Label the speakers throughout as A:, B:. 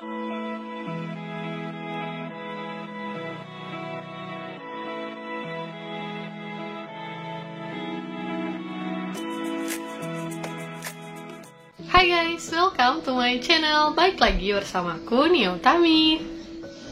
A: Hai guys, welcome to my channel. Balik lagi bersamaku, Nia Utami.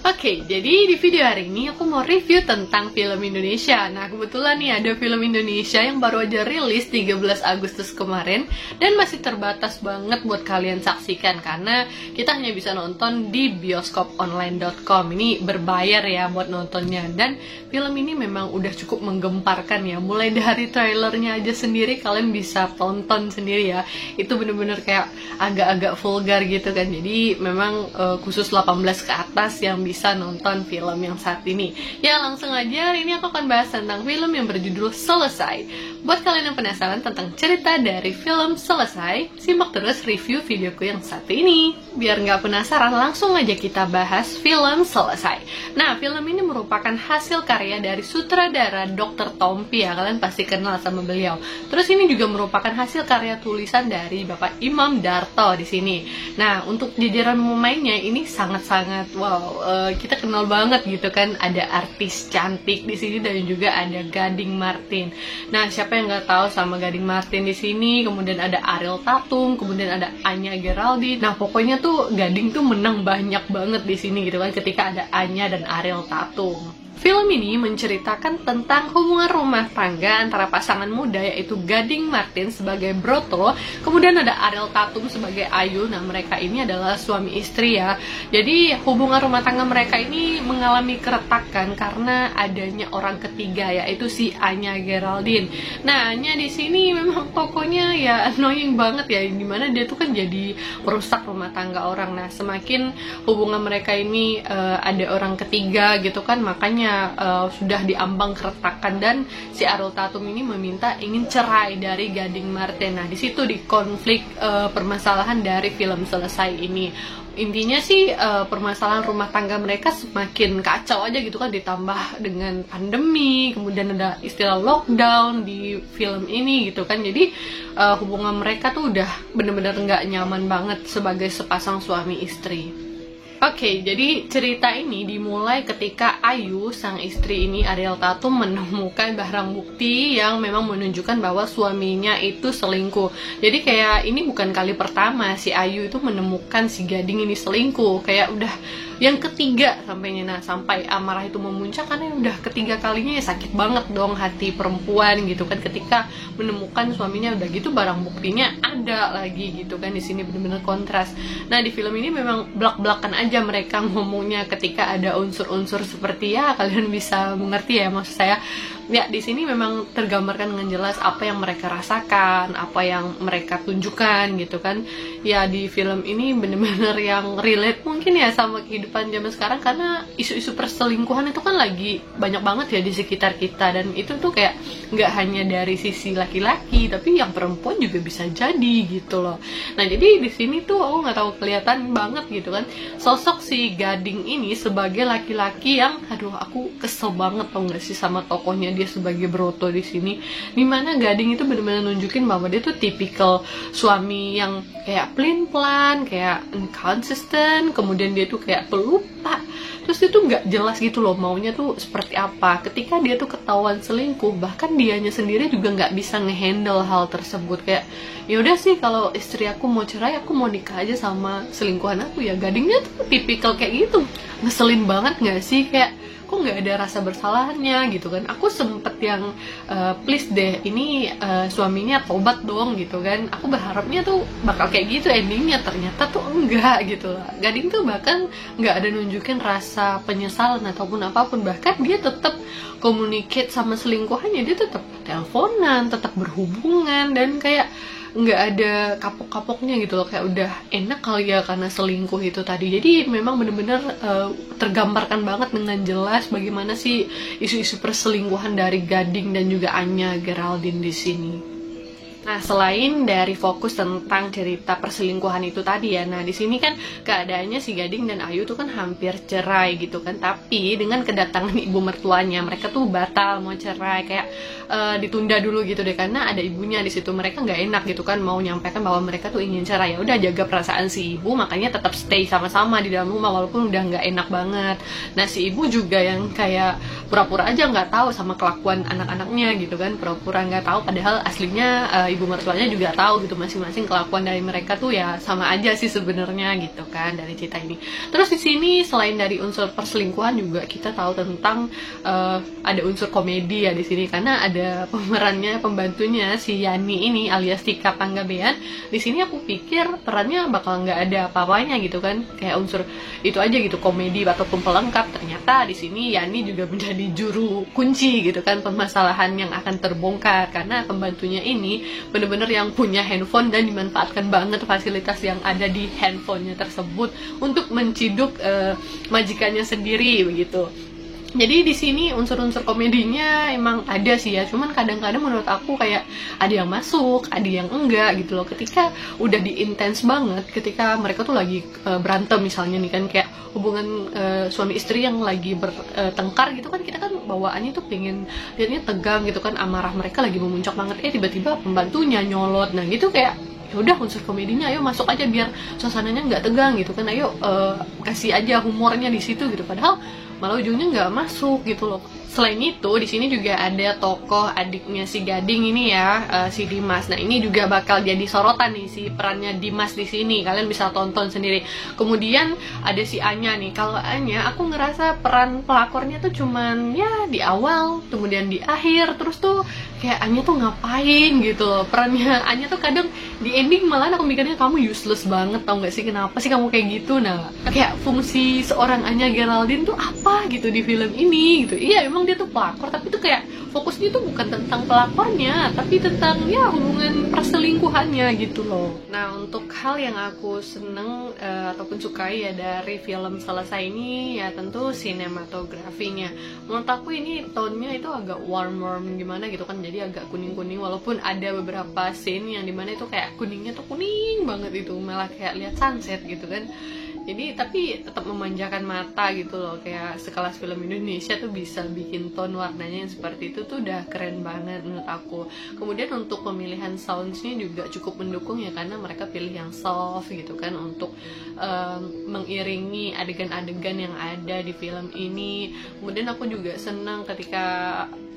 A: Oke, jadi di video hari ini aku mau review tentang film Indonesia. Nah, kebetulan nih ada film Indonesia yang baru aja rilis 13 Agustus kemarin dan masih terbatas banget buat kalian saksikan karena kita hanya bisa nonton di bioskoponline.com. Ini berbayar ya buat nontonnya, dan film ini memang udah cukup menggemparkan ya. Mulai dari trailernya aja sendiri kalian bisa tonton sendiri ya. Itu bener-bener kayak agak-agak vulgar gitu kan. Jadi memang khusus 18 ke atas yang bisa nonton film yang saat ini. Ya, langsung aja hari ini aku akan bahas tentang film yang berjudul Selesai. Buat kalian yang penasaran tentang cerita dari film Selesai, simak terus review videoku yang satu ini. Biar nggak penasaran, langsung aja kita bahas film Selesai. Nah, film ini merupakan hasil karya dari sutradara Dr. Tompi ya, kalian pasti kenal sama beliau. Terus ini juga merupakan hasil karya tulisan dari Bapak Imam Darto di sini. Nah, untuk jajaran pemainnya ini sangat-sangat wow, kita kenal banget gitu kan. Ada artis cantik di sini dan juga ada Gading Marten. Nah, siapa yang nggak tahu sama Gading Marten di sini? Kemudian ada Ariel Tatum, kemudian ada Anya Geraldine. Nah, pokoknya tuh Gading tuh menang banyak banget di sini gitu kan ketika ada Anya dan Ariel Tatum. Film ini menceritakan tentang hubungan rumah tangga antara pasangan muda yaitu Gading Marten sebagai Broto, kemudian ada Ariel Tatum sebagai Ayu. Nah, mereka ini adalah suami istri ya. Jadi hubungan rumah tangga mereka ini mengalami keretakan karena adanya orang ketiga yaitu si Anya Geraldine. Nah, Anya di sini memang tokonya ya annoying banget ya, dimana dia tuh kan jadi merusak rumah tangga orang. Nah, semakin hubungan mereka ini ada orang ketiga gitu kan, makanya sudah diambang keretakan dan si Ariel Tatum ini meminta ingin cerai dari Gading Marten. Nah, di situ di konflik permasalahan dari film Selesai ini. Intinya sih permasalahan rumah tangga mereka semakin kacau aja gitu kan, ditambah dengan pandemi, kemudian ada istilah lockdown di film ini gitu kan. Jadi hubungan mereka tuh udah bener-bener nggak nyaman banget sebagai sepasang suami istri. Oke, jadi cerita ini dimulai ketika Ayu, sang istri ini, Ariel Tatum, menemukan barang bukti yang memang menunjukkan bahwa suaminya itu selingkuh. Jadi kayak ini bukan kali pertama si Ayu itu menemukan si Gading ini selingkuh. Kayak udah yang ketiga sampainya. Nah, sampai amarah itu memuncak karena udah ketiga kalinya ya, sakit banget dong hati perempuan gitu kan ketika menemukan suaminya udah gitu barang buktinya ada lagi gitu kan. Di sini bener-bener kontras. Nah, di film ini memang blak-blakan aja mereka ngomongnya ketika ada unsur-unsur seperti ya kalian bisa mengerti ya maksud saya. Ya, di sini memang tergambarkan dengan jelas apa yang mereka rasakan, apa yang mereka tunjukkan gitu kan. Ya, di film ini bener-bener yang relate mungkin ya sama kehidupan zaman sekarang, karena isu-isu perselingkuhan itu kan lagi banyak banget ya di sekitar kita, dan itu tuh kayak nggak hanya dari sisi laki-laki tapi yang perempuan juga bisa jadi gitu loh. Nah, jadi di sini tuh aku nggak tahu kelihatan banget gitu kan sosok si Gading ini sebagai laki-laki yang aduh aku kesel banget tau nggak sih sama tokohnya dia sebagai Broto di sini, dimana Gading itu benar-benar nunjukin bahwa dia tuh tipikal suami yang kayak pelin-pelan, kayak inconsistent, kemudian dia tuh kayak pelupa, terus dia tuh nggak jelas gitu loh maunya tuh seperti apa. Ketika dia tuh ketahuan selingkuh, bahkan dianya sendiri juga nggak bisa ngehandle hal tersebut. Kayak ya udah sih, kalau istri aku mau cerai, aku mau nikah aja sama selingkuhan aku ya. Gadingnya tuh tipikal kayak gitu, ngeselin banget nggak sih, kayak kok nggak ada rasa bersalahnya gitu kan. Aku sempet yang please deh ini suaminya tobat dong gitu kan. Aku berharapnya tuh bakal kayak gitu endingnya, ternyata tuh enggak gitu lah. Gading tuh bahkan nggak ada nunjukin rasa penyesalan ataupun apapun, bahkan dia tetap communicate sama selingkuhannya, dia tetap teleponan, tetap berhubungan, dan kayak nggak ada kapok-kapoknya gitu loh, kayak udah enak kali ya karena selingkuh itu tadi. Jadi memang bener-bener tergambarkan banget dengan jelas bagaimana sih isu-isu perselingkuhan dari Gading dan juga Anya Geraldine di sini. Nah, selain dari fokus tentang cerita perselingkuhan itu tadi ya, nah di sini kan keadaannya si Gading dan Ayu tuh kan hampir cerai gitu kan, tapi dengan kedatangan ibu mertuanya, mereka tuh batal mau cerai, kayak ditunda dulu gitu deh, karena ada ibunya di situ. Mereka nggak enak gitu kan, mau nyampaikan bahwa mereka tuh ingin cerai, ya udah jaga perasaan si ibu, makanya tetap stay sama-sama di dalam rumah walaupun udah nggak enak banget. Nah, si ibu juga yang kayak pura-pura aja nggak tahu sama kelakuan anak-anaknya gitu kan, pura-pura nggak tahu, padahal aslinya ibu mertuanya juga tahu gitu, masing-masing kelakuan dari mereka tuh ya sama aja sih sebenarnya gitu kan dari cerita ini. Terus di sini selain dari unsur perselingkuhan juga kita tahu tentang ada unsur komedi ya di sini, karena ada pemerannya, pembantunya si Yani ini alias Tika Panggabean. Di sini aku pikir perannya bakal nggak ada apa-apanya gitu kan, kayak unsur itu aja gitu, komedi ataupun pelengkap. Ternyata di sini Yani juga menjadi juru kunci gitu kan permasalahan yang akan terbongkar, karena pembantunya ini bener-bener yang punya handphone dan dimanfaatkan banget fasilitas yang ada di handphonenya tersebut untuk menciduk majikannya sendiri begitu. Jadi di sini unsur-unsur komedinya emang ada sih ya, cuman kadang-kadang menurut aku kayak ada yang masuk, ada yang enggak gitu loh. Ketika udah diintens banget, ketika mereka tuh lagi berantem misalnya nih kan, kayak hubungan suami istri yang lagi bertengkar gitu kan, kita kan bawaannya tuh pengen liatnya tegang gitu kan, amarah mereka lagi memuncak banget, tiba-tiba pembantunya nyolot. Nah gitu kayak ya udah unsur komedinya ayo masuk aja biar suasananya nggak tegang gitu kan, ayo kasih aja humornya di situ gitu, padahal malah ujungnya nggak masuk gitu loh. Selain itu di sini juga ada tokoh adiknya si Gading ini ya, si Dimas. Nah ini juga bakal jadi sorotan nih si perannya Dimas di sini, kalian bisa tonton sendiri. Kemudian ada si Anya nih. Kalau Anya aku ngerasa peran pelakornya tuh cuman ya di awal, kemudian di akhir, terus tuh kayak Anya tuh ngapain gitu loh. Perannya Anya tuh kadang di ending malah aku mikirnya kamu useless banget, tau gak sih, kenapa sih kamu kayak gitu. Nah kayak fungsi seorang Anya Geraldine tuh apa gitu di film ini gitu. Iya emang dia tuh pelakor, tapi tuh kayak fokusnya tuh bukan tentang pelakornya, tapi tentang ya hubungan perselingkuhannya gitu loh. Nah untuk hal yang aku seneng ataupun sukai ya dari film Selesai ini ya tentu sinematografinya. Menurut aku ini tone-nya itu agak warm gimana gitu kan, jadi agak kuning-kuning, walaupun ada beberapa scene yang dimana itu kayak kuningnya tuh kuning banget, itu malah kayak lihat sunset gitu kan. Jadi tapi tetap memanjakan mata gitu loh, kayak sekelas film Indonesia tuh bisa bikin tone warnanya yang seperti itu tuh udah keren banget menurut aku. Kemudian untuk pemilihan soundsnya juga cukup mendukung ya, karena mereka pilih yang soft gitu kan untuk mengiringi adegan-adegan yang ada di film ini. Kemudian aku juga senang ketika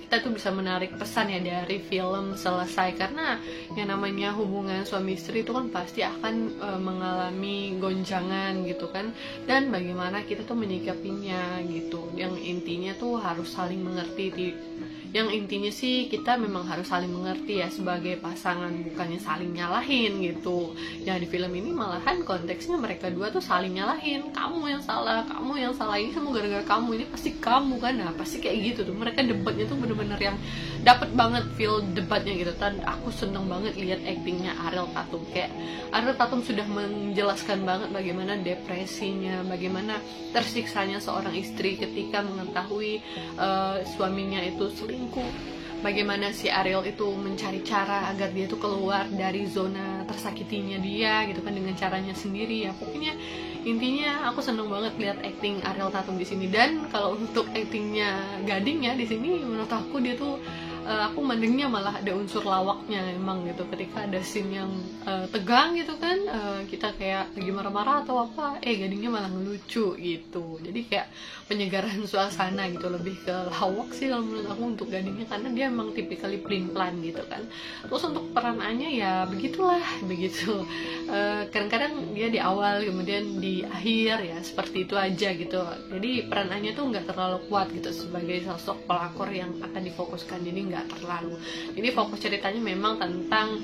A: kita tuh bisa menarik pesan ya dari film Selesai, karena yang namanya hubungan suami istri itu kan pasti akan mengalami gonjangan gitu kan, dan bagaimana kita tuh menyikapinya gitu. Yang intinya tuh harus saling mengerti. Yang intinya sih kita memang harus saling mengerti ya sebagai pasangan, bukannya saling nyalahin gitu. Ya di film ini malahan konteksnya mereka dua tuh saling nyalahin, kamu yang salah, ini semua gara-gara kamu, ini pasti kamu kan. Nah pasti kayak gitu tuh, mereka debatnya tuh bener-bener yang dapet banget feel debatnya gitu. Dan aku seneng banget lihat actingnya Ariel Tatum. Kayak Ariel Tatum sudah menjelaskan banget bagaimana depresinya, bagaimana tersiksanya seorang istri ketika mengetahui suaminya itu selingkuh, bagaimana si Ariel itu mencari cara agar dia tuh keluar dari zona tersakitinya dia gitu kan dengan caranya sendiri. Ya pokoknya intinya aku seneng banget lihat acting Ariel Tatum di sini. Dan kalau untuk actingnya Gading ya di sini, menurut aku dia tuh aku mandangnya malah ada unsur lawaknya emang gitu. Ketika ada scene yang tegang gitu kan, kita kayak lagi marah-marah atau apa, Gadingnya malah ngelucu gitu. Jadi kayak penyegaran suasana gitu, lebih ke lawak sih kalau menurut aku untuk Gadingnya, karena dia emang tipikally pelin-pelan gitu kan. Terus untuk peran Anya ya begitulah begitu, kadang-kadang dia di awal kemudian di akhir ya seperti itu aja gitu. Jadi peran Anya tuh nggak terlalu kuat gitu sebagai sosok pelakor yang akan difokuskan, jadi nggak terlalu. Jadi fokus ceritanya memang tentang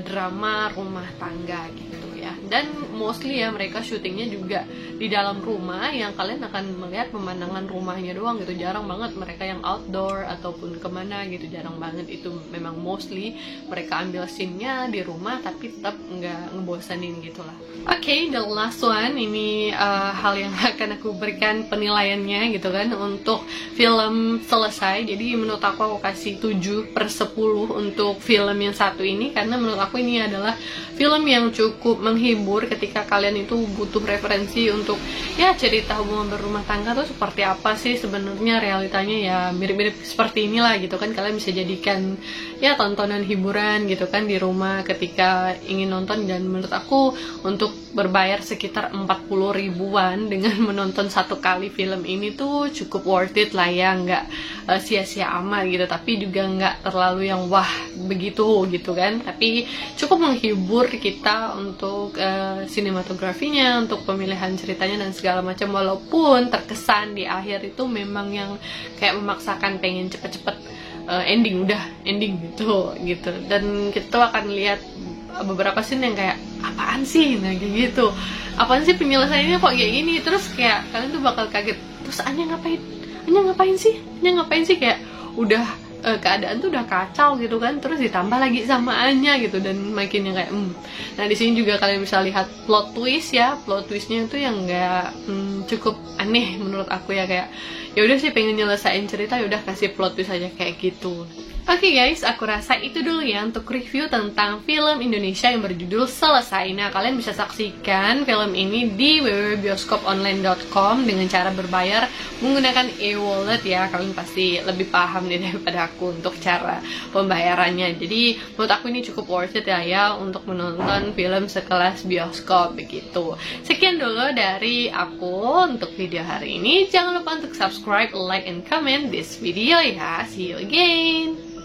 A: drama rumah tangga gitu ya. Dan mostly ya mereka syutingnya juga di dalam rumah, yang kalian akan melihat pemandangan rumahnya doang gitu. Jarang banget mereka yang outdoor ataupun kemana gitu, jarang banget. Itu memang mostly mereka ambil scene-nya di rumah tapi tetap nggak ngebosanin gitu lah. Oke, the last one ini hal yang akan aku berikan penilaiannya gitu kan untuk film selesai. Jadi menurut aku kasih 7/10 untuk film yang satu ini, karena menurut aku ini adalah film yang cukup menghibur ketika kalian itu butuh referensi untuk ya cerita hubungan berumah tangga tuh seperti apa sih sebenarnya, realitanya ya mirip-mirip seperti inilah gitu kan. Kalian bisa jadikan ya tontonan hiburan gitu kan di rumah ketika ingin nonton. Dan menurut aku untuk berbayar sekitar 40 ribuan dengan menonton satu kali film ini tuh cukup worth it lah ya, nggak sia-sia amat gitu, tapi juga nggak terlalu yang wah begitu gitu kan, tapi cukup menghibur kita untuk sinematografinya, untuk pemilihan ceritanya dan segala macam. Walaupun terkesan di akhir itu memang yang kayak memaksakan pengen cepet-cepet ending gitu, dan kita akan lihat beberapa scene yang kayak apaan sih, nah kayak gitu, apaan sih penyelesaiannya kok kayak gini, terus kayak kalian tuh bakal kaget, terus Anya ngapain sih, kayak udah keadaan tuh udah kacau gitu kan, terus ditambah lagi sama Anya gitu, dan makin yang kayak Nah di sini juga kalian bisa lihat plot twistnya itu yang nggak cukup aneh menurut aku ya, kayak ya udah sih pengen nyelesain cerita, ya udah kasih plot twist aja kayak gitu. Oke guys, aku rasa itu dulu ya untuk review tentang film Indonesia yang berjudul Selesai. Nah, kalian bisa saksikan film ini di www.bioskoponline.com dengan cara berbayar menggunakan e-wallet ya. Kalian pasti lebih paham nih daripada aku untuk cara pembayarannya. Jadi, menurut aku ini cukup worth it ya untuk menonton film sekelas bioskop begitu. Sekian dulu dari aku untuk video hari ini. Jangan lupa untuk subscribe, like, and comment this video ya. See you again!